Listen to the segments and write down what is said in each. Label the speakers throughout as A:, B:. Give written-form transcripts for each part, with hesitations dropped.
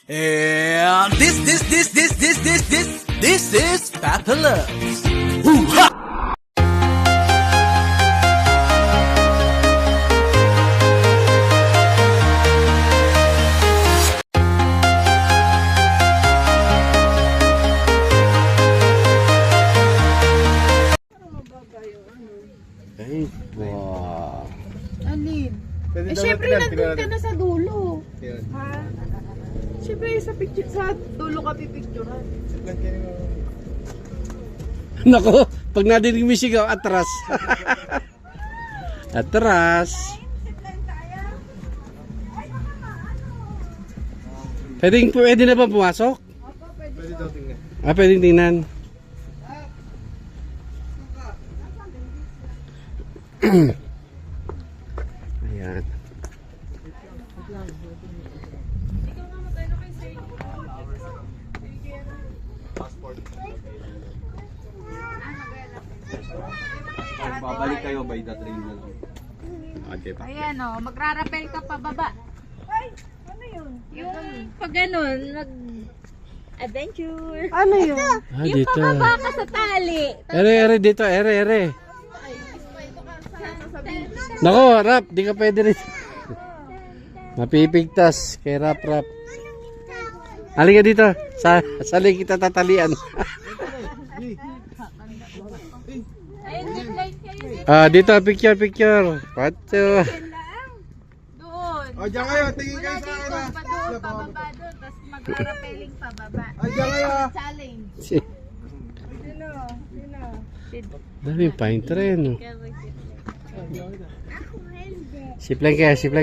A: And this is Papa Loves. Hoo-ha!
B: Ay, wow.
C: Alin?
D: Pwede
C: Eh,
D: daw
C: syempre,
D: natin
C: nandun
D: tingnan.
C: ka na sa dulo.
D: Yun.
C: Ha? Syempre, sa picture, sa dulo ka pipicturean.
D: Lang kayo.
B: Nako, pag nadinig mo yung sigaw, atras. Atras. Pwede na ba pumasok?
D: Pwede daw tingnan.
B: Pwedeng tingnan. Ayan.
D: Babalik kayo by the train na lang.
B: Okay pa.
E: Ayan o, magrarapel ka pababa.
C: Ay, ano yun?
E: Yung pag ganun, mag-adventure.
C: Ano yun?
E: Yung
B: Dito.
E: pababa ka sa tali.
B: Ere dito, ere. Nako, Rap, di ka pwede rin. Mapipigtas kay Rap. Halika dito. Sali kita tatalian.
E: Ayun, zipline kayo.
B: Dito, picture. Pato.
E: Doon.
D: O, dyan kayo. Tingin kayo sa akin
E: Doon
D: ha.
E: pa doon, pababa doon. Tapos magrarapeling pababa.
D: Ay, dyan kayo ha.
E: Challenge.
C: Sino?
B: Dami pine tree, no? Siplan ka.
C: Sino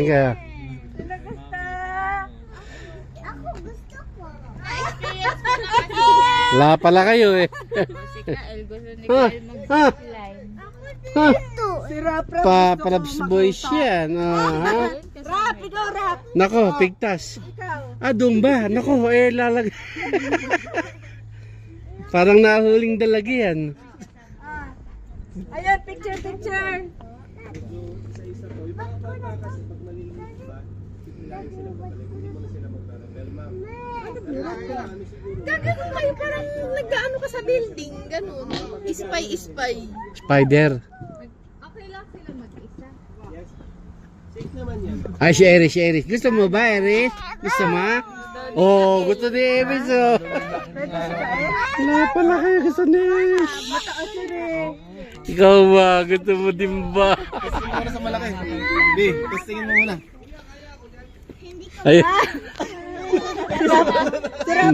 C: gusto?
E: Experience mo na kasi yan.
B: Wala pala kayo eh.
E: Si Kael, gusto ni
B: Ha?
E: Kael
B: Ha?
E: mag-zipline.
C: Si Rap, Rap.
B: Palabs boys yan. Ha?
C: Rap, ikaw Rap.
B: Nako, pigtas.
C: Ikaw.
B: Doon ba? Nako, lalag. Parang nahuling dalagyan.
C: Ayan, picture. Gagano kayo parang nag-ano ka sa building, ganun. Ispay.
B: Spider.
E: Okay lang sila mag-isa.
B: Ay, si Eris. Gusto mo ba, Eris? Gusto mo? Oh, gusto ni Eris, oh. Wala pala kayo gusto ni Eris.
C: Mataas yun eh.
B: Ikaw ba? Gusto mo din ba?
D: Testingin mo na sa malaki. B, testingin mo muna.
B: Ay,
C: Si Rap.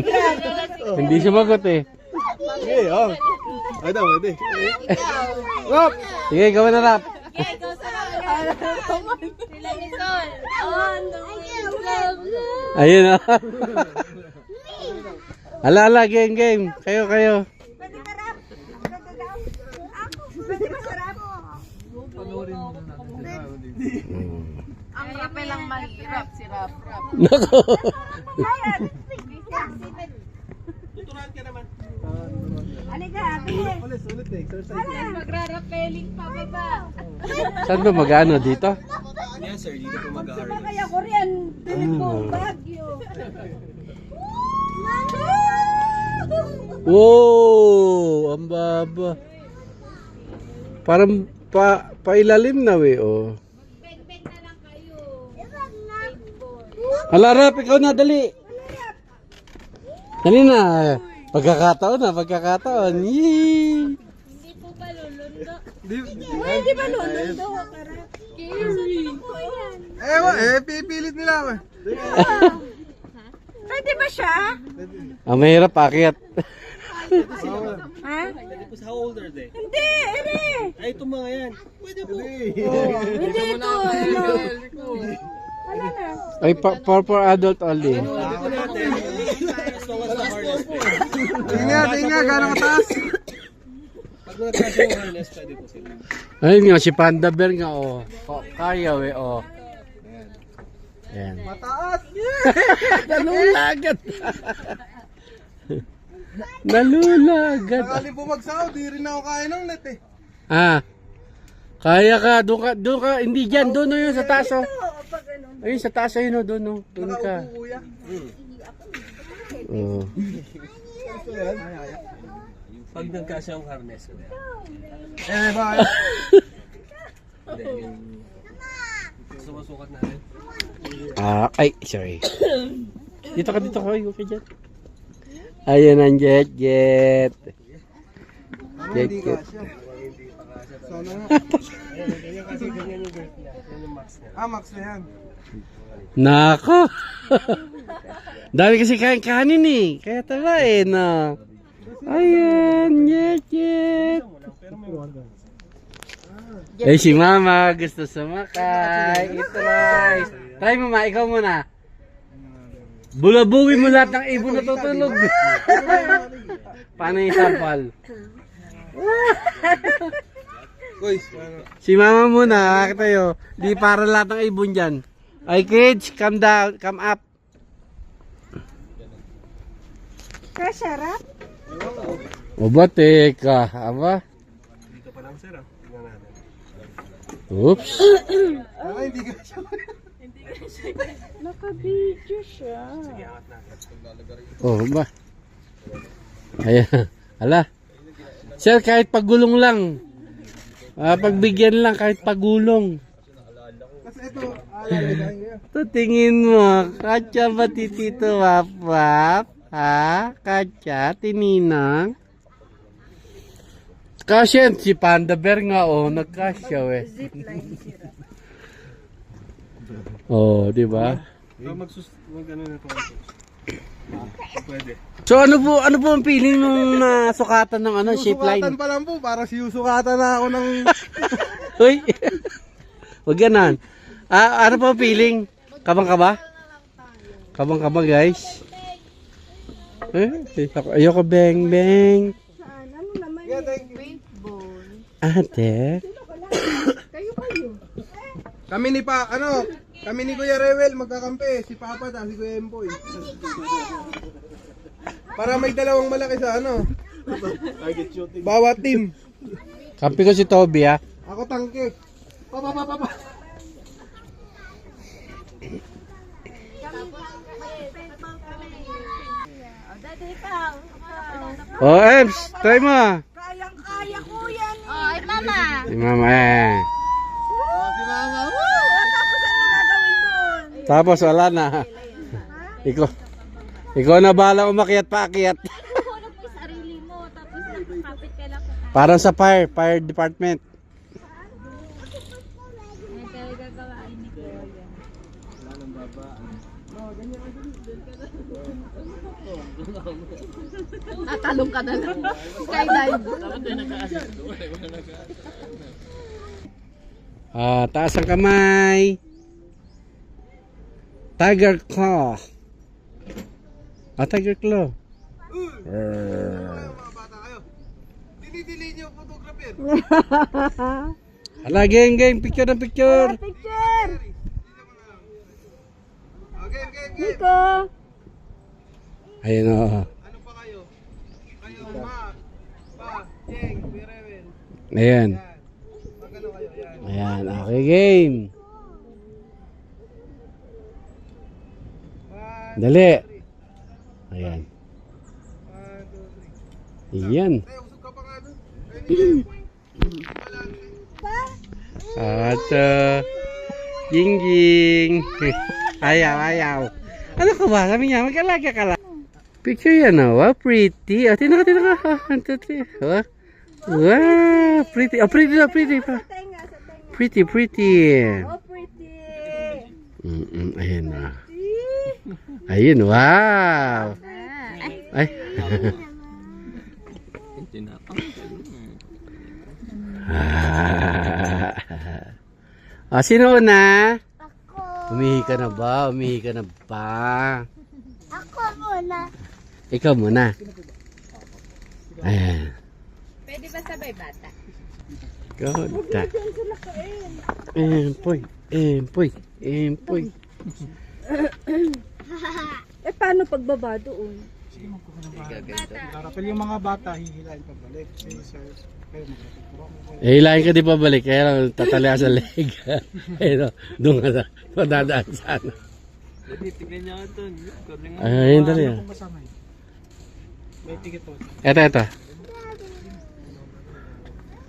B: hindi sumagot eh.
D: Okay, oh. Ay daw, pwede. Rock!
B: Sige, gawin na Rap.
E: Okay, go sa sila ni Sol. On the wings of love.
B: Ayun, oh. Ala, game. Kayo.
C: Pwede ka Rap. Pwede ba sa Rap?
E: Ang rapel lang mahirap, si Rap.
B: Nako.
D: Tuturuan ka naman.
C: Halika, ate.
D: Ulit eh. Exercise.
E: Magrarapeling pababa.
B: Saan ba mag-ano dito?
D: Yes sir, dito po mag-aaral.
C: Kaya Korean, Pilipong, Baguio.
B: Wow! Ang baba. Parang pailalim na we, oh.
E: Beg na lang kayo.
B: Hala, Rap, ikaw na, dali. Dali na. Pagkakataon. Yee!
E: Hindi po ba lulundo?
C: Hindi ba lulundo?
D: Eh, pipilit nila ako eh.
C: Pwede ba siya?
B: Mahirap akyat.
C: Ha?
D: How old are they?
C: Hindi, ere.
D: Ay, itong mga yan. Pwede po.
C: Hindi ito, ano. Wala na.
B: Ay, for adult only.
D: Ako natin. As long as the harness. Tingnan, gano'ng mataas. Pag nataas yung harness, pwede po sila.
B: Ayun nga, si Panda Bear nga, oh. Kaya, we, oh. Ayan.
D: Mataas!
B: Nalulagat. Nalulagat.
D: Sakali bumagsaw, di rin ako kaya ng net eh.
B: Kaya ka, doon ka, hindi dyan, doon yun sa taas, oh.
C: Pag ano.
B: Ayun, sa taas, ayun, oh, doon ka.
D: Nakaupo kuya.
B: Oh.
D: Pag nagkasya ang harness ko yan. Hindi, yung sumasukat natin.
B: Ay, sorry. Dito ka, okay dyan. Ayun ang jet. Jet.
D: Sana nga. Ganyan kasi ganyan yung girth niya. Yan yung max niya. Max na yan.
B: Nako. Dami kasi kanin eh. Kaya tala eh, no. Ayan, jet. Eh, si mama gusto sumakay. Itry. Try mo ma, ikaw muna. Bulabugin mo lahat ng ibon na tutulog. Paano yung sampal? Si mama muna, tayo. Di para lahat ng ibon dyan. Ay kids, come down, come up.
C: Kasarap?
B: O ba, teka. Aba?
D: Dito pa lang sir ah. Tingnan natin.
B: Oops.
D: Hindi ka siya.
C: Naka-video siya.
D: Sige, angat natin.
B: Oh, ba? Ayan. Ala. Sir, kahit pagulong lang. Pagbigyan lang kahit pagulong.
D: Kasi ito, alalagaan niya.
B: Ito tingin mo. Katya ba titito wap? Ha? Katya? Tininang? Kasya, si Panda Bear nga nagkasya eh. Oh, di ba?
D: Mag-ano na ito. Pwede.
B: So ano po ang feeling nung nasukatan ng shape line?
D: Susukatan pa lang po, para siyusukatan na ako ng...
B: Hoy. Wag ganan. Ano po ang feeling? Kabang ka ba? Kabang ka ba, guys? Ayoko beng.
C: Saan? Ano naman
D: Yeah, thank you.
B: Ate.
C: Kayo.
D: Kami ni Kuya Rewel magkakampi, si Papa at si Kuya Empoy. Para may dalawang malaki sa target shooting. Bawat team.
B: Kampi ko si Toby
D: Ako tangke. Papa.
B: Oh, Ems, try mo.
C: Kayang-kaya ko yan.
E: Oh, ay mama.
B: Si Mama
D: Si Mama.
C: Tapos ano gagawin doon?
B: Tapos wala na. Ikaw na bahala umakyat paakyat.
E: Hulog mo yung sarili mo, tapos nakakapit ka lang.
B: Parang sa fire department.
E: Ano tayo gagawain ni Kuya?
C: Tatalong ka na lang. Skydive.
B: Taas ang kamay. Tiger claw. Tiger claw.
D: Mga bata kayo. Dinidili niyo photographer.
B: Ala, gang, picture.
C: Picture.
D: Okay.
C: Nico.
B: Ayun o.
D: Ano pa kayo? Kayo, Jeng, Kuya Rewel.
B: Ayan.
D: Magano kayo? Yan.
B: Ayan, okay, game. Dali. Ayan.
D: 1, 2, 3.
B: Iyan.
D: Tayo, usog ka pa nga doon. Ayun.
B: At, ging. Ayaw. Ano ka ba? Sabi niya, mag-alaga ka lang. Picture yan, wow, pretty. Tina ka. 1, 2, 3. Wow, pretty. Pretty pa. Pretty.
C: Oh, pretty.
B: Ayan na. Ayun, wow. Ay. Sino na?
E: Ako.
B: Umihi ka na ba?
E: Ako muna.
B: Ikaw muna. Ayan.
C: Pwede ba sabay bata?
B: Ganda. Empoy.
C: Paano pagbaba doon?
D: Kapag yung mga bata, hihilain pa balik.
B: Hilahin ka di pa balik. Kaya lang tatali ka sa leg. Doon ka na. Dadaan sana. Ayun, dali.
D: May ticket po.
B: Ito.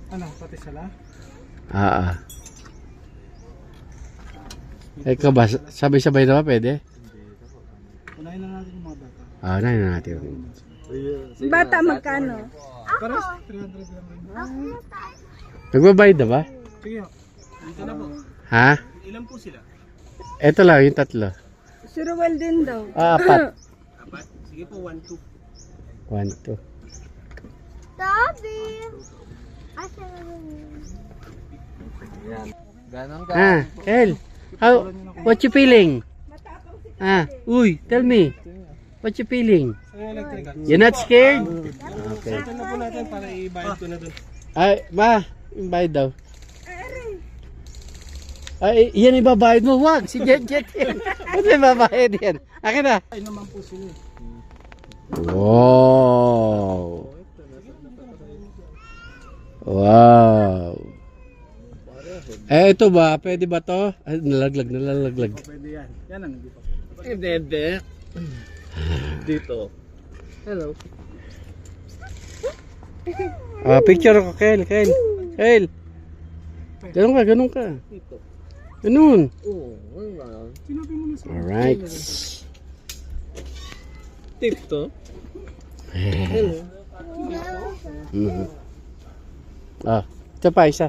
D: Ano, pati sala?
B: Ikaw ba, sabay-sabay na ba pwede?
D: Unahin na natin yung mga bata.
B: Unahin na natin.
E: Bata magkano?
D: Paras, 300 lang rin.
B: Nagbabayad na ba?
D: Sige, dito na po.
B: Ha?
D: Ilan po sila?
B: Ito lang, yung tatlo.
E: Si Ruel din daw.
B: Apat.
D: Apat? Sige po, 1, 2.
B: 1, 2.
E: Tabi.
B: Kel, what you feeling? Uy, tell me. What you feeling?
D: Sa electrical.
B: You're not scared? Okay.
D: Ito na po natin para i-bayad ko na dun.
B: Ay, ma, yung bayad daw. Ay, yan ibabayad mo. Wag, si Jet yan. Ano ibabayad yan? Akin na.
D: Ay naman po sila.
B: Wow. Wow. Ito ba? Pwede ba to? Ay, nalaglag.
D: Pwede yan. Yan ang hindi pa.
A: Hindi. Dito. Hello.
B: Picture ko, Kel. Ganun ka. Ganun.
D: Sinabi mo na sa
B: Alright.
A: Tip to.
B: Ito pa, isa.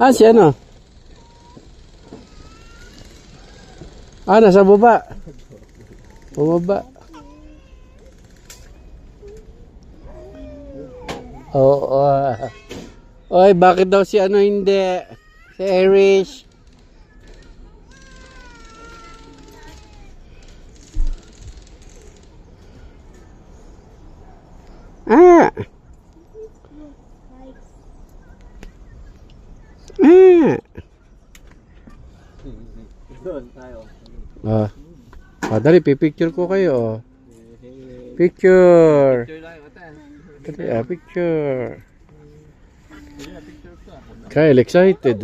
B: Si ano? Nasa baba. Bumaba. Oo. Oy, bakit daw si ano hindi? Si Irish.
A: Doon tayo.
B: Dali, pipicture ko kayo. Picture.
A: Picture tayo, ate.
B: Picture. Kyle, excited.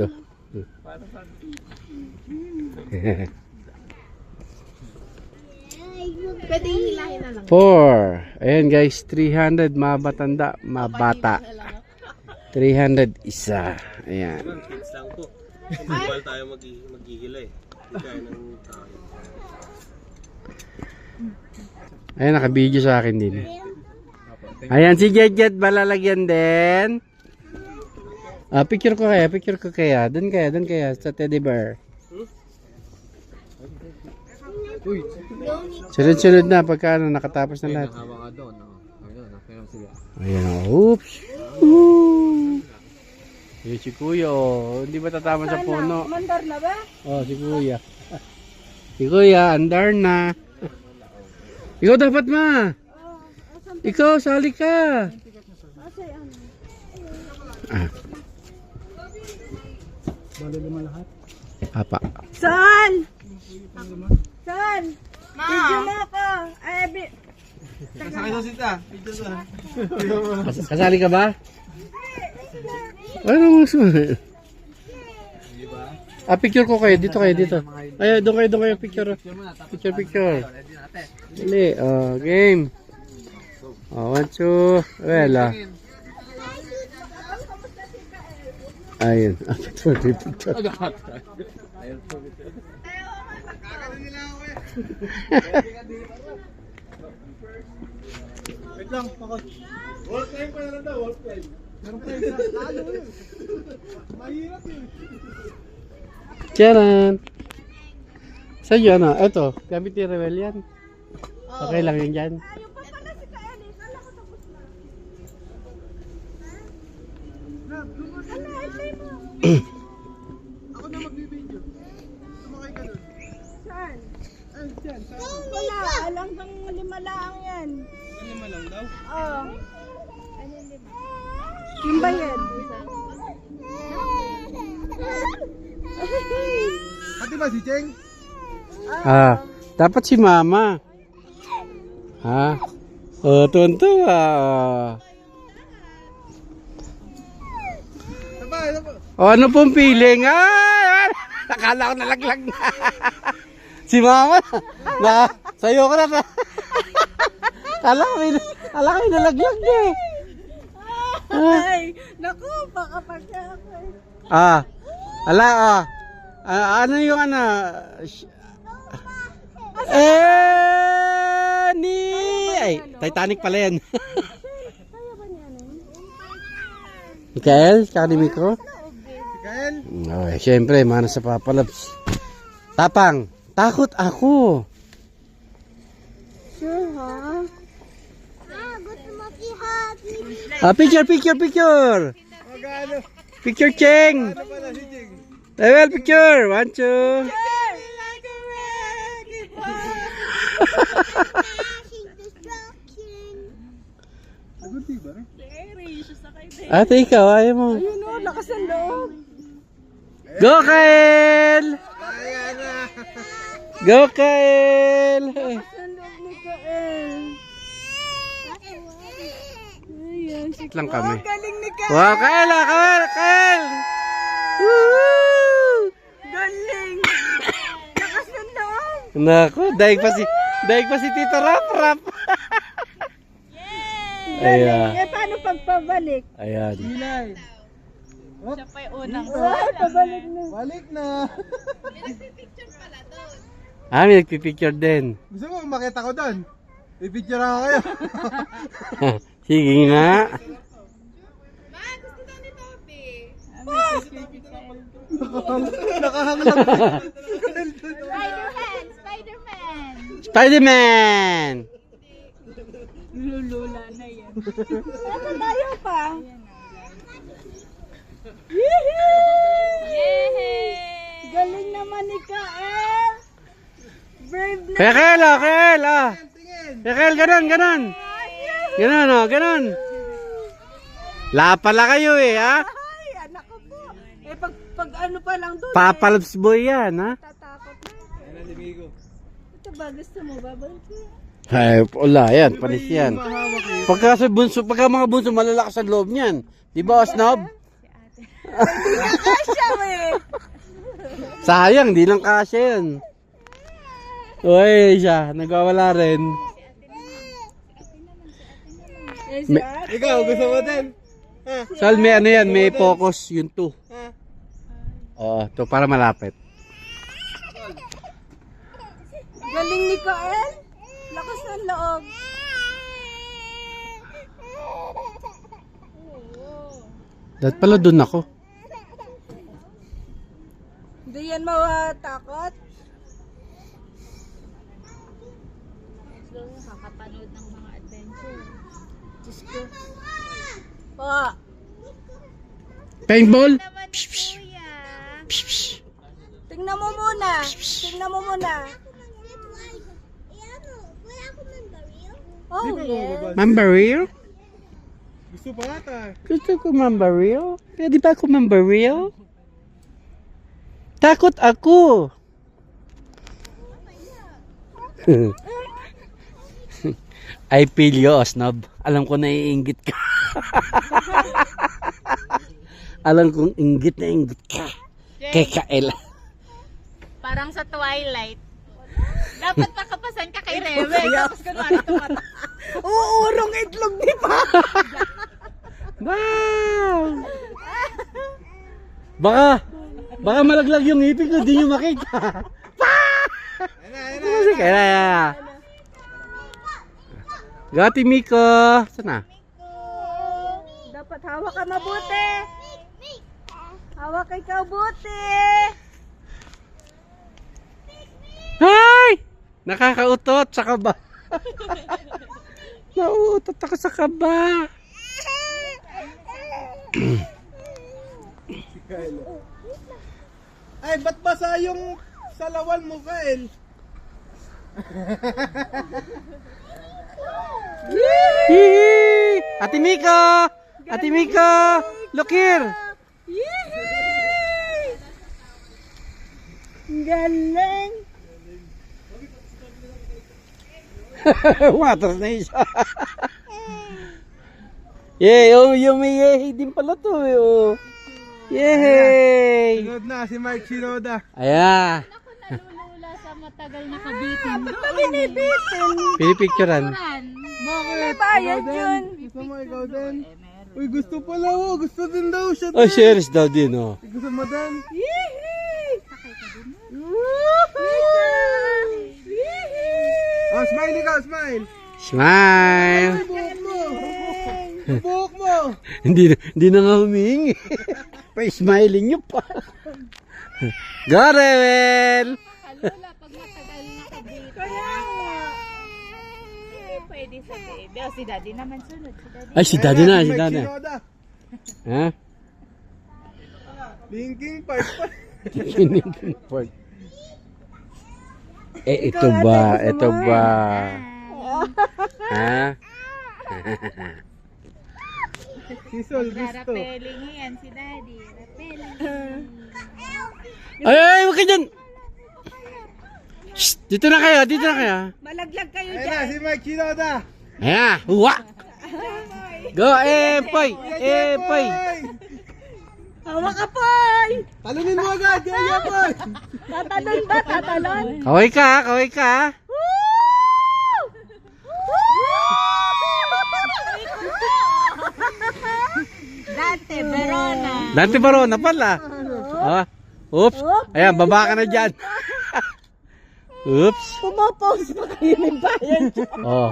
C: Pwede hilahin na lang.
B: 4. Ayan guys, 300 mabata. 300 isa. Ayan.
D: kids lang po. Bawal tayo maghihilay. Hindi tayo ng tao.
B: Ayan, naka-video sa akin din. Ayan, si Jet balalagyan din. Picture ko kaya. Doon kaya, sa teddy bear. Sunod na pagka nakatapos na lahat.
A: Hawa ka doon. Sige.
B: Ayan, oops. Woo! Ayan si Kuya, hindi ba tatama sa puno?
E: Mandar na ba?
B: Si Kuya. Si Kuya, andar na. Ikaw dapat, ma. Ikaw, sali ka.
D: Bali lima lahat.
B: Apa.
E: Saan? Video mo ako.
D: Kasakay daw sita. Picture sa.
B: Kasali ka ba? Ano mo sumunod? Picture ko kayo. Dito. Ay, doon kayo. Picture. Picture. Dali. Game. 1, 2. Well, ayun. Picture.
D: Wait lang, pakot. Wall climb pa na lang daw, wall climb. Meron pa isa. Lalo yun. Mahirap yun.
B: Tcharan! Sa'yo, ano? Ito, gamit ni Rewel yan. Okay lang yun dyan.
D: Ako na magbibideo. Sumakay ka dun.
E: Saan?
D: Ay, dyan.
E: Wala. Alang kang 5 lang yan.
D: Lima lang daw.
E: Oo. Yung bayad.
D: Hati ba si Cheng?
B: Dapat si Mama. Tuwan-tuwa.
D: Sabay.
B: Ano pong feeling? Akala ko nalaglag na. Si mama, na, sayo ko na. Akala ko may nalaglag na eh.
C: Ay, naku, baka pagka ako eh.
B: Ano yung ano? Ay, Titanic pala yan. Mikael, tsaka ni Miko?
D: Mikael?
B: Okay, syempre, mana sa Papa Loves. Tapang, takot ako.
C: Sure, ha?
B: Picture.
D: Magano?
B: Picture, Cheng.
D: Ano pala si Jing?
B: Level picture. 1, 2.
D: Nagunti ba rin?
B: Ate, ikaw, ayaw mo.
C: Ayun o, lakas ng loob.
B: Go, Kael!
D: Ayan na!
B: Go, Kael!
C: Lakas ng loob ni Kael. Ayan, si
B: Lang kami.
C: galing ni Kael.
B: Wow, Kael! Kael! Woo!
C: Galing. Lakas ng loob.
B: Naku, daig pa si Tito Rap. Ayan.
C: Eh, paano pagpabalik?
B: Ayan.
D: Hilay!
E: Siya pa yung unang.
C: Ay, pabalik na.
D: Balik na!
B: May nagpipicture din.
D: Gusto mo makita ko doon? I-picture ako kayo.
B: Sige nga.
D: Nakahang lang.
B: Spider-Man!
E: Lulula na yan.
C: Ano tayo pa?
E: Yay!
C: Galing naman ni Kael. Brave na.
B: Kael, Kael,
D: Tingin!
B: Kael, ganon. Ganon. La pala kayo eh, ha?
C: Ay, anak ko po. Eh, pag ano pa lang doon.
B: Papa Loves boy yan, ha?
C: Tatakot na.
D: Ayan na, Limigo.
C: Ito ba, gusto mo babalik ko?
B: Ay, wala yan, panis yan.
D: Mahawak eh.
B: Pagka mga bunso, malalakas ang loob niyan. Di ba, Snob?
C: Kasya eh.
B: Sayang, di lang kasya yan. Uy, siya, nagwawala rin.
C: Yes,
B: Me-
C: sir.
D: Ikaw, gusto mo din? Ha?
B: Sal, may ano yan, may focus, yun to.
D: Ha?
B: Oo, to para malapit.
C: Galing ni Kael. Lakas ng loob.
B: Dapat pala dun ako.
C: Hindi yan matakot.
E: Nakakapanood ng mga adventure.
C: Diyos ko. Pa.
B: Paintball?
E: Naman ni Kuya.
C: Tingnan mo muna. Oh, yes.
B: Mambaril?
D: Gusto pa ata.
B: Gusto ko mambaril? Pwede ba ako mambaril? Takot ako! I feel you, Snob. Alam ko na iinggit ka. Alam kong inggit ka. Kay Kael.
E: Parang sa Twilight. Dapat makapasan ka kay Rebe. Tapos kunwari tumata.
C: Uurong itlog, di ba?
B: Wow! Baka malaglag yung ngipin ko, di nyo makita. Kasi kaya. Gati Miko. Sana?
C: Dapat hawak ka mabuti. Hawak ikaw buti.
B: Hay! Nakakautot sa kaba. Nauutot ako sa kaba.
D: Ay, ba't basa yung salawan mo, Kael?
B: Hihi! Ate Miko! Ate Miko! Look here!
C: Yehey! Galing.
B: Matras na isa. Yay, oh, yung may yehi din pala to eh, oh. Yay!
D: Sunod na si Mike Shinoda.
B: Ayan.
E: Ako nalulula sa matagal na kabitin.
B: Pinipicturean.
D: Bakit? Bayad yun. Gusto mo ikaw din? Uy, gusto pala oh. Gusto din daw siya.
B: Oh, shares daw din, oh.
D: Gusto mo din? Oh, smile ikaw, smile.
B: Smile!
D: Buhok mo. Buhok mo.
B: Hindi na nga humihingi. Pa-smiling nyo pa. Go, Rebel!
E: Kalula pag matagal na kabitin. Pwede sa baby. O, si daddy naman sunod. Si daddy.
B: Ay, si Daddy na, si
D: Mike
B: Daddy.
D: Shinoda.
B: Ha?
D: Linking Park pa.
B: Linkin Park. Eh, ito ba? Ito ba? Ha?
D: Si Sol gusto.
E: Rapeling yan si daddy. Rapeling.
B: Ay, huwag ka dyan! Shh, dito na kayo, dito na kayo.
C: Malaglag kayo
D: Ayun na, si Mike Shinoda.
B: Ayan, huwa! Go, Epoy! Epoy!
C: Hawak ka, Poy!
D: Talunin mo agad, kaya Poy.
C: Tatalon ba? Tatalon?
B: Kaway ka, kaway ka.
E: Dante Verona.
B: Dante Barona pala. Ah, oops. Ayan, baba ka na dyan. Oops.
C: Pumapause pa kayo ng bayan.
B: Oh.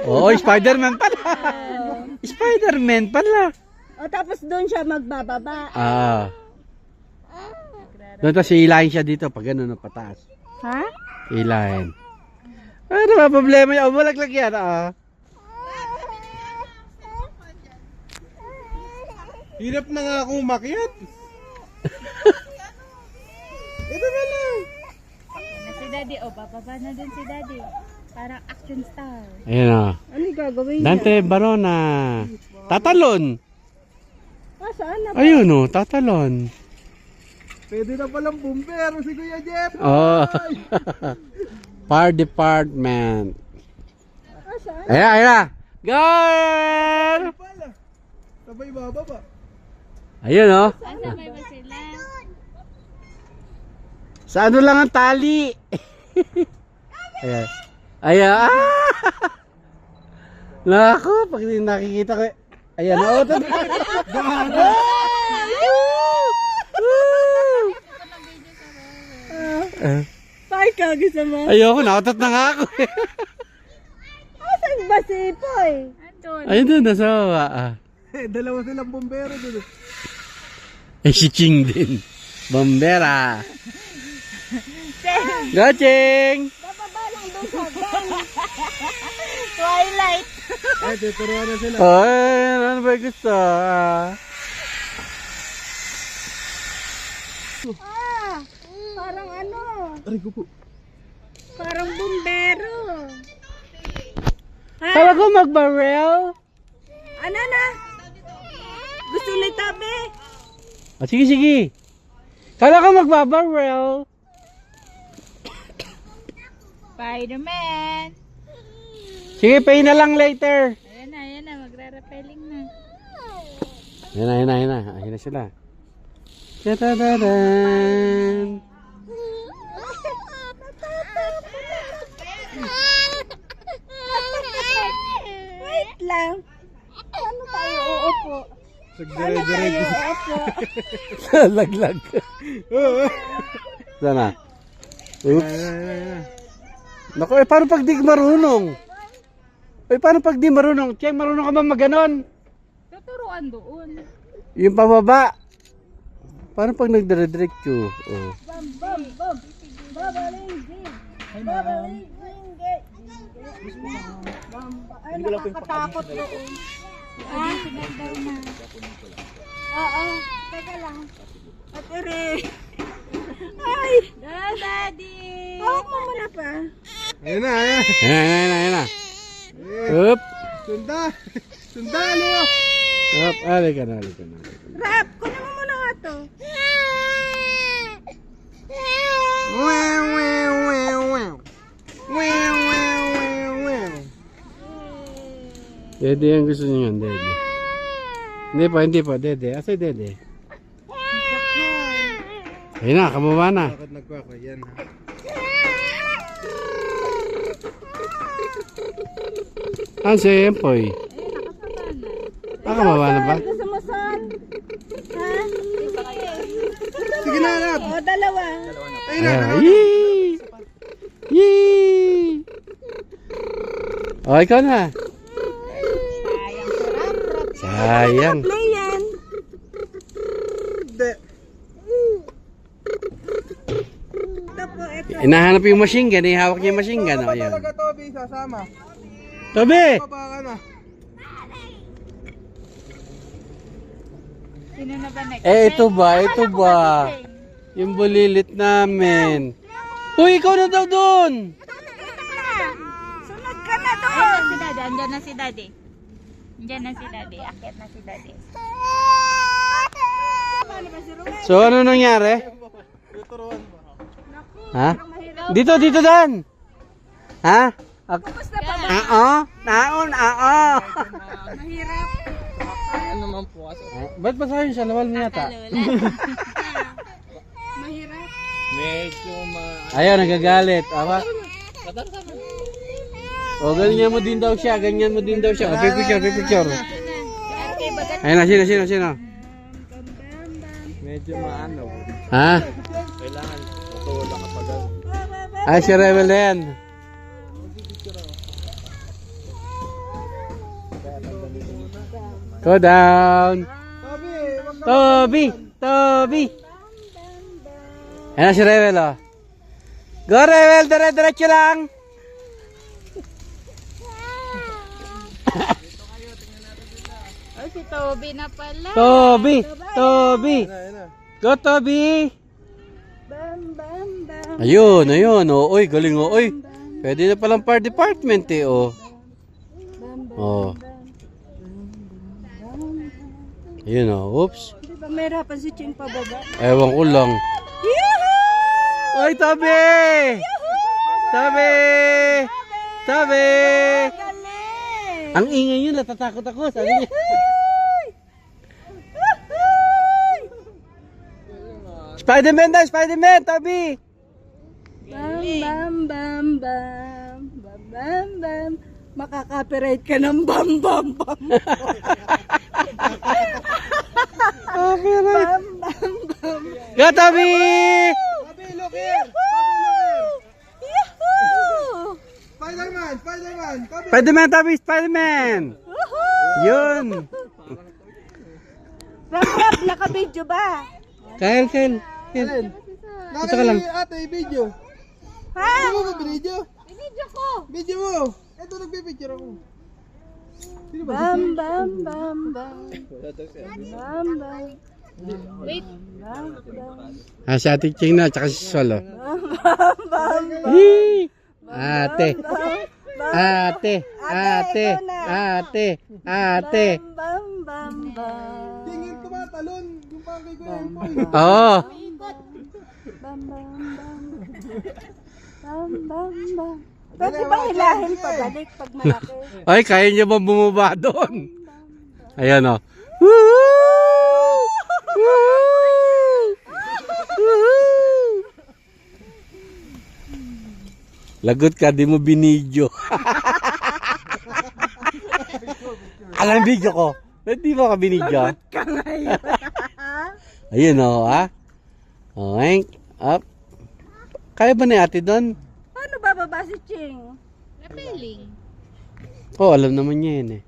B: Oo, Spider-Man pala. Spider-Man pala.
C: O tapos doon siya magbababa.
B: Ah. Doon tapos hilahin siya dito pag gano'n na pataas.
C: Ha?
B: Hilahin. Ano ba problema yan? Oh, malaglag yan. Ah.
D: Hirap na nga akong umakyat. Ito na lang.
E: Na si daddy. O, bababa na din si daddy. Parang action star.
B: Ayan o.
C: Ano yung gagawin niya?
B: Dante Barona. Tatalon.
C: Ah, saan na?
B: Ayun o, tatalon.
D: Pwede na palang bumbero si Kuya Jeff.
B: Oh. Fire department.
C: Ah, saan?
B: Ayan, ayan. Girl!
D: Pala. Sabay bababa.
B: Ayun o.
E: Saan sabay ba sila?
B: Sa ano lang ang tali. Ayan. Ayan. Ah! Naku, pag nakikita ko. Ayan o.
C: Poy, gusto mo?
B: Ayoko, nautot na nga ako.
C: Asan ba si Poy?
E: Andun.
B: Ayun doon, nasa baba. Ah.
D: Dalawa silang bumbero dun.
B: Eh, si Ching din. Bombera. Go, Ching!
C: Bababa lang doon sa van.
E: Twilight.
D: Eh, tuturuan na sila.
B: Oh, ano ba gusto? Ah.
C: Ah, parang ano?
D: Aray ko po.
C: Parang bumbero. Ha?
B: Kala ko mag-barrel.
C: Ano na? Gusto ni Tabi?
B: Oh, sige, sige. Kala ko magbabarrel.
E: Spider-Man.
B: Sige, pay na lang later.
E: Ayan na, magra-rappelling na.
B: Ayan na, ayan na, ayan na. Ayan na sila. Tadadadan.
C: Wait lang. Ano tayo uupo? Ano tayo uupo?
B: Laglag. Sana. Oops. Naku, eh, paano pag di marunong? Eh, paano pag di marunong? Cheng, marunong ka ba maganon?
E: Tuturuan doon.
B: Yung pababa. Paano pag nagdire-diretso? Oh.
C: Bam, bam, bam. Babaling, jing. Babaling, jing. Ay, nakakatakot doon.
E: Additional daw na.
C: Oo, teka lang. At ere. Ay,
E: Go, daddy.
C: hawak mo muna pa.
D: Ayun na, ayun.
B: Ayan na, ayan na, ayan na. Oop.
D: Sunda. Sunda, ano?
B: Oop. Halika na, halika na.
C: Rap, kunin mo muna nga to.
D: Wow, wow, wow, wow. Wow, wow, wow, wow.
B: Dede ang gusto niyo yan, Dede. Hindi pa, Dede. Asa Dede? Ayun na, kababa na.
D: Bakit nagkwako? Yan ha.
B: Ano si Empoy? Kababa na ba?
C: Gusto mo, son? Ha?
D: Sige na, anak.
C: O, dalawa.
D: Ayun na.
B: Yee! Yee! Oh, ikaw na. Sayang.
C: Play yan.
D: Hindi.
C: Ito po, ito.
B: Inahanap yung machine gun, ihawak niya yung machine gun. Oh, yan.
D: Talaga Toby, sasama.
B: Toby!
D: Baba ka na.
E: Sino na ba next?
B: Ito ba? Yung bulilit namin. Uy, ikaw na daw doon!
C: Sunod ka na doon.
E: Ayun si Daddy. Andyan na si Daddy. Andyan na si Daddy. Akit na si Daddy.
B: So, ano nangyari? Ha? Dito, Dan! Ha?
C: Kumusta pa ba?
B: Naon.
C: Mahirap.
A: Ano naman po kasi.
B: Ba't ba sa'yo siya? Lawal mo yata.
C: Mahirap.
A: Medyo
B: Ayaw, nagagalit. Aba? O, ganyan mo din daw siya. O, picture. Ayun na, sino?
A: medyo maano.
B: Ha?
A: Kailangan matulog kapag
B: Ay, si Rebel na yan. Go down. Toby. Ayan na si Rebel, oh. Go, Rebel. Diretso lang.
E: Oh, si Toby na pala.
B: Toby.
D: Ayun na.
B: Go, Toby.
C: Bam, bam, bam.
B: Ayun. Oh, oy, galing, oh. Oy. Pwede na palang fire department, eh, oh. Oh. Ayun, oh. Oops.
C: Di ba mahirapan si Ching pababa?
B: Ewan ko lang. Oy, Toby! Toby!
C: Galing!
B: Ang ingay yun, natatakot ako. Sabi niya. Spider-Man, Toby!
C: Bam, bam, bam, bam, bam, bam. Makaka-copyright ka ng bam, bam, bam.
B: Copyright.
C: Bam, bam, bam.
B: Go, Toby!
D: Toby, look here.
C: Yahoo!
D: Spider-Man. Toby.
B: Spider-Man, Toby! Spider-Man! Yun!
C: Rap, naka-video ba?
B: Kyle.
D: Ito
B: ka lang.
D: Ate, video.
C: Ha?
D: Ano ba video?
C: Video ko.
D: Video mo. Ito, nagpipicture ako. Sino ba?
C: Bam, bam, bam, bam. Bam, bam.
E: Wait.
C: Bam, bam.
B: Ah, si Ate Ching na, tsaka si Solo.
C: Bam, bam, bam.
B: Yee! Ate!
C: Bam, bam, bam.
D: Tingin tumatalon. Yung pangkay ko yan po.
B: Oo.
C: Bam, bam, bam. Bam, bam, bam. Pwede bang hilahin pabalik pag malaki?
B: Ay, kaya niya ba bumaba doon? Ayan, oh. Woo! Lagot ka, di mo binidyo. Alam video ko. Di mo ka binidyo?
C: Ka ngayon.
B: Ayun, oh, ha? Oink, up. Kaya ba ni ate doon?
C: Paano bababa si Ching?
E: Rappelling.
B: Oh, alam naman niya yun, eh.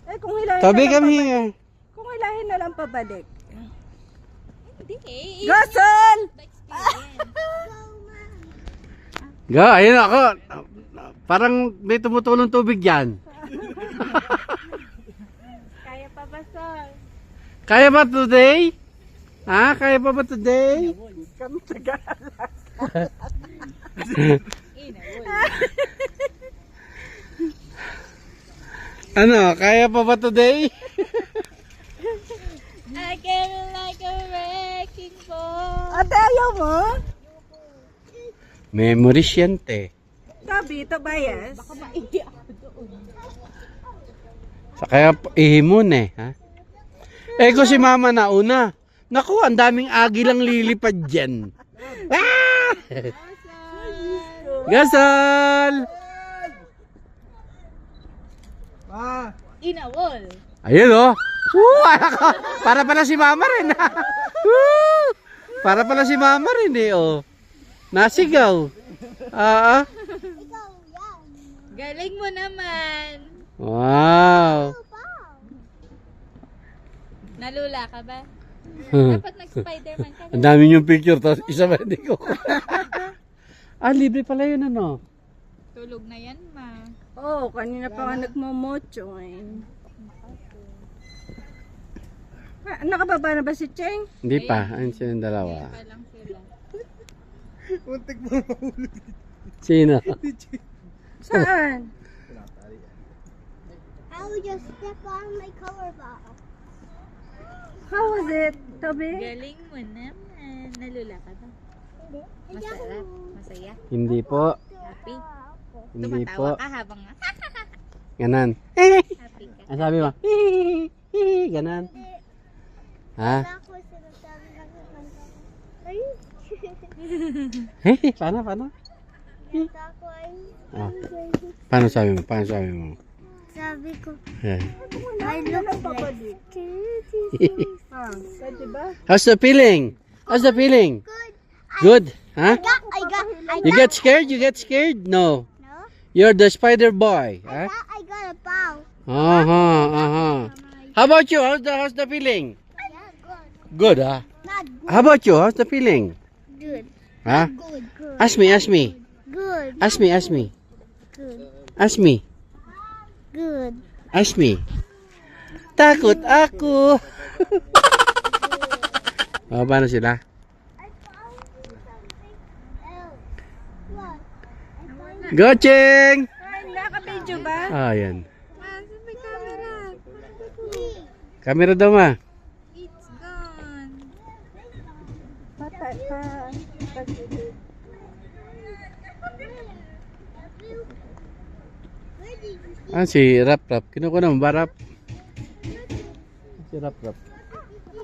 C: Eh kung hilahin
B: Tabi
C: na lang
B: kami,
C: pabalik.
B: eh.
C: Kung hilahin na lang pabalik.
E: Hindi eh.
C: Gasol!
B: Go, ayun ako. Parang may tumutulong tubig yan.
E: Kaya pa ba, Sol?
B: Kaya ba today? Ha? Kaya pa ba today?
C: Kami tagala.
B: Ano? Kaya pa ba today?
E: I get like a wrecking ball.
C: Ate, ayaw mo?
B: Memories yan, te.
C: Tabi, Tobias.
B: Sa kaya ihimon, eh. Ha? Eh, kung si mama na una, Naku, ang daming agilang lilipad dyan. Ah! Gasol!
D: Ah,
E: Inawol.
B: Ayun oh. Woo, anak ko. Para pala si mama rin. Woo! Para pala si mama rin eh oh. Nasigaw. Ah.
E: Galing mo naman.
B: Wow.
E: Nalula ka ba?
B: Hmm.
E: Dapat nag-Spider-Man ka.
B: Ang dami yung picture tapos isa ba hindi ko. Ah, libre pala yun ano.
E: Tulog na yan, ma.
C: Oh, kanina pa nga nagmomocho eh. Nakababa na ba si Cheng?
B: Hindi pa, ayun sila yung dalawa.
E: Pa lang sila.
D: muntik mo mahulog.
B: Sino?
C: Saan?
F: I would just step on my color ball.
C: How was it, Toby?
E: Galing mo naman. Nalula ka ba? Masarap. Masaya.
B: Hindi po.
E: Happy.
B: Hindi
E: Tumatawa
B: po.
E: ka habang
B: Ganan.
E: happy ka.
B: Ang sabi mo? Ganan. Ha?
F: Ako sinasabi lang ng kanta. Ay!
B: Paano?
F: Ako ay...
B: Ah. Paano sabi mo? Paano sabi mo?
F: Sabi ko,
B: Yeah.
F: I look like...
C: Pwede ba?
B: How's the feeling? How's the feeling?
F: Good.
B: Good? Huh?
F: I
B: You get scared? You get scared? No.
F: No?
B: You're the spider boy. Huh?
F: I got a bow.
B: How about you? How's the feeling?
F: Yeah, good.
B: Good, huh?
F: Not good.
B: How about you? How's the feeling?
F: Good.
B: Huh?
F: Good. Good.
B: Ask me.
F: Good.
B: Ask me.
F: Good.
B: Ask me.
F: Good.
B: Ask me. Takot ako. Oh, paano sila?
F: I found something else. What? I found
B: Go, Cheng!
C: Ay, naka-video ba?
B: Ah, yan.
E: May camera.
B: Camera daw, ma.
E: It's gone.
C: Patay pa.
B: Ah, si Rap. Kinukuha mo ba, Rap? Si Rap.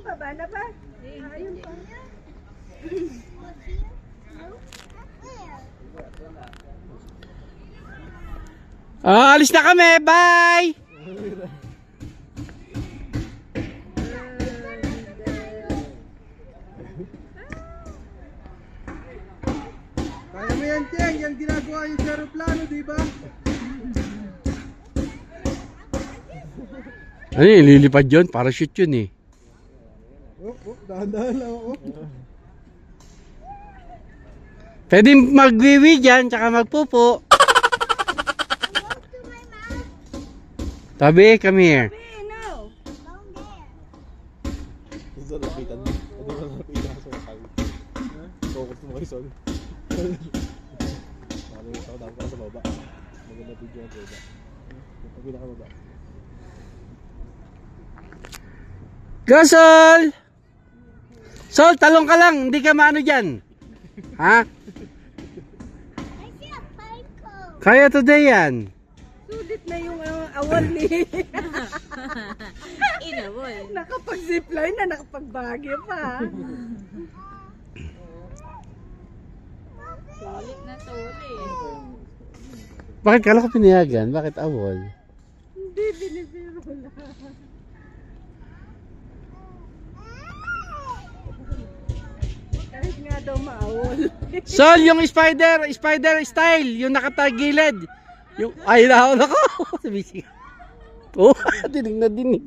C: Baba na ba? Ayun pa.
B: Ah, alis na kami. Bye!
D: Kaya mo yan, Cheng. Yan ginagawa yung sa aeroplano, di ba?
B: Ano yun? Lilipad yun? Parachute yun eh.
D: Dahan-dahan lang.
B: Pwede magwiwi dyan, tsaka magpupo. Tabi, come here.
C: Hey, no.
D: Ito napitan mo. Ito na napitan sa makal. Focus mo kayo, son. Maraming tao dapat ka sa baba. Maganda video ang baba. Ang pinakababa.
B: Go, Sol! Sol, talong ka lang. Hindi ka maano dyan. Ha?
F: I see a pine cone.
B: Kaya today yan.
C: Sulit na yung awal ni.
E: Inawol.
C: Nakapag-zipline na, nakapag-bagyo pa.
E: Sulit na sulit.
B: Bakit kala ko pinayagan? Bakit awol?
C: Hindi, binibiro lang. Kahit nga daw maawol.
B: Sol, yung spider style, yung nakatagilid. Yung, ay, nahon ako. Sabi oh, dinig na dinig.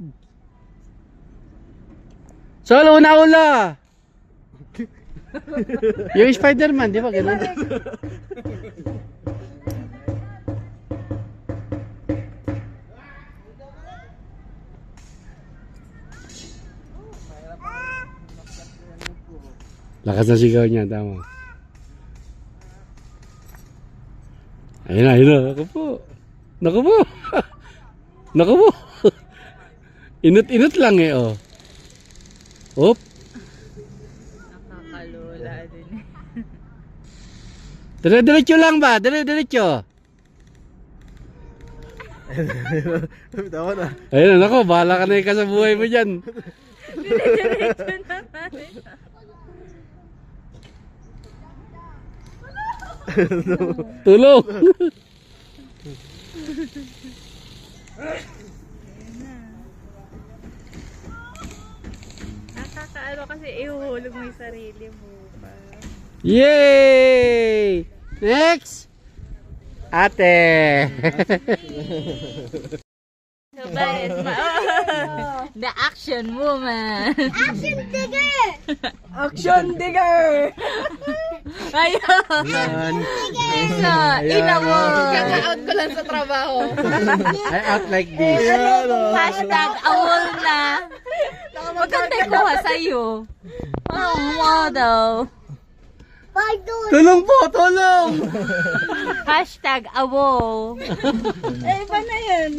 B: Sol, una-una. Yung Spider-Man, di ba ganun? Lakas na sigaw niya, tama. Ayun na, naku po. Naku po. Inut-inut lang eh, oh. Op.
E: Nakakalula din eh.
B: Dire-diretso lang ba? Dire-diretso.
D: Tawa na.
B: Ayun na, naku, bahala ka na sa buhay mo dyan.
E: Dire-diretso naman.
B: Tulong!
E: Nakakaano kasi ihuhulog mo yung sarili mo.
B: Yay! Next! Ate!
E: So guys, the action woman.
F: Action digger!
C: Action digger!
E: Ayun.
B: Yan.
E: Ina mo. Kaka-out ko lang sa trabaho.
B: I out like this.
E: Hashtag awol na. Maganda yung kuha sa'yo. Oh, model.
F: Pardon!
B: Tulong po! Tulong!
E: Hashtag awol.
C: Eh, iba na yan.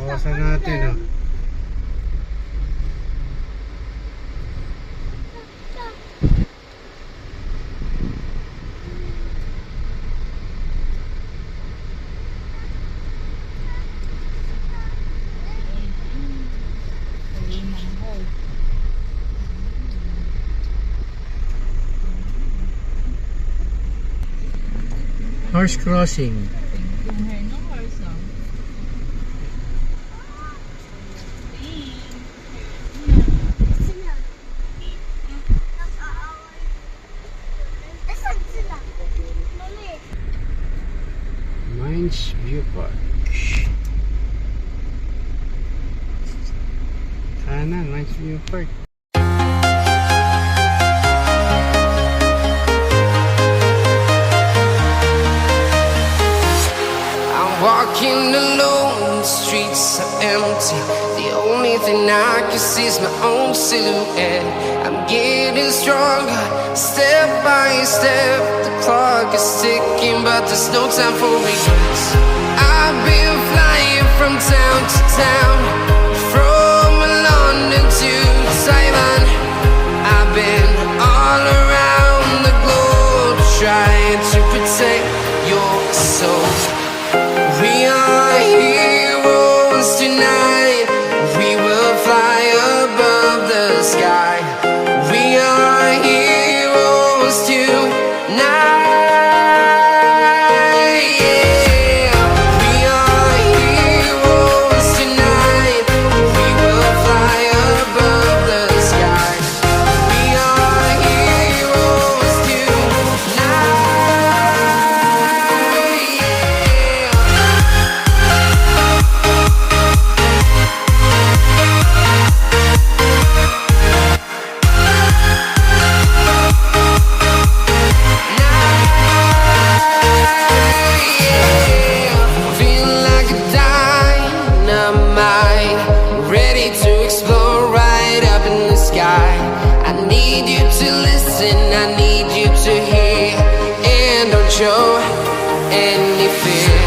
B: Makawasan natin, oh. Horse crossing.
F: Nasaan sila? Mami.
B: Mines View Park. Kanan, Mines View Park.
G: I'm walking alone, the streets are empty. The only thing I can see is my own silhouette. I'm getting stronger, step by step. The clock is ticking, but there's no time for regrets. I've been flying from town to town, from London to Taiwan. I've been all around the globe, trying to protect your soul. We are heroes tonight. We will fly above the sky. We are heroes tonight. Yeah. We are heroes tonight. We will fly above the sky. We are heroes tonight. Feeling like a dynamite, ready to explode right up in the sky. I need you to listen, I need you to hear, and don't show any fear.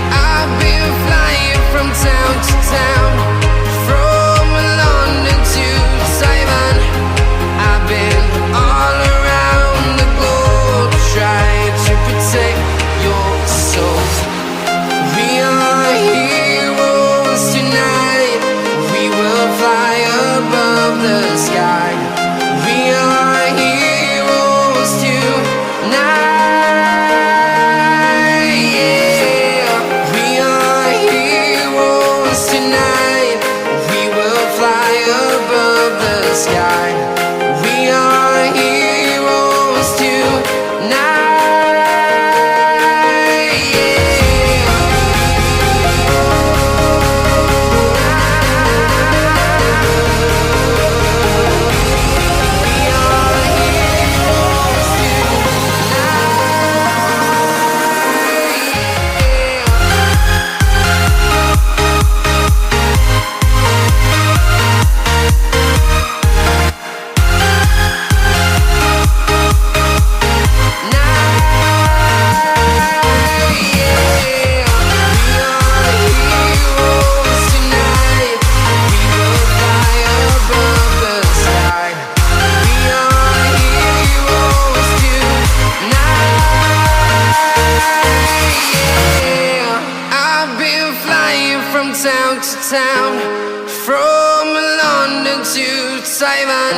G: I've been flying from town to town, from London to Taiwan. I've been all around the globe, trying to protect your soul. We are heroes tonight. We will fly above the sky. We are heroes town, from London to Taiwan.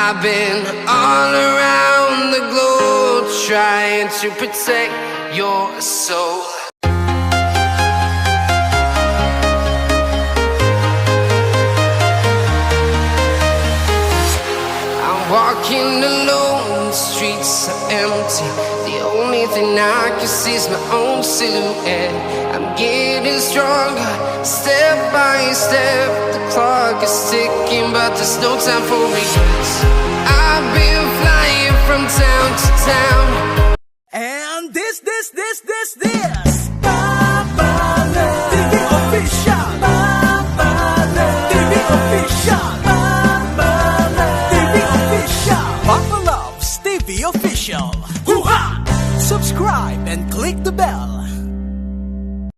G: I've been all around the globe trying to protect your soul. I'm walking alone, the streets are empty. The only thing I can see is my own silhouette. I'm getting stronger, step by step. The clock is ticking, but there's no time for regrets. I've been flying from town to town.
H: And this Babalove TV official. Babalove TV official. Babalove TV official. Babalove TV official. Hoo-ha! Subscribe and click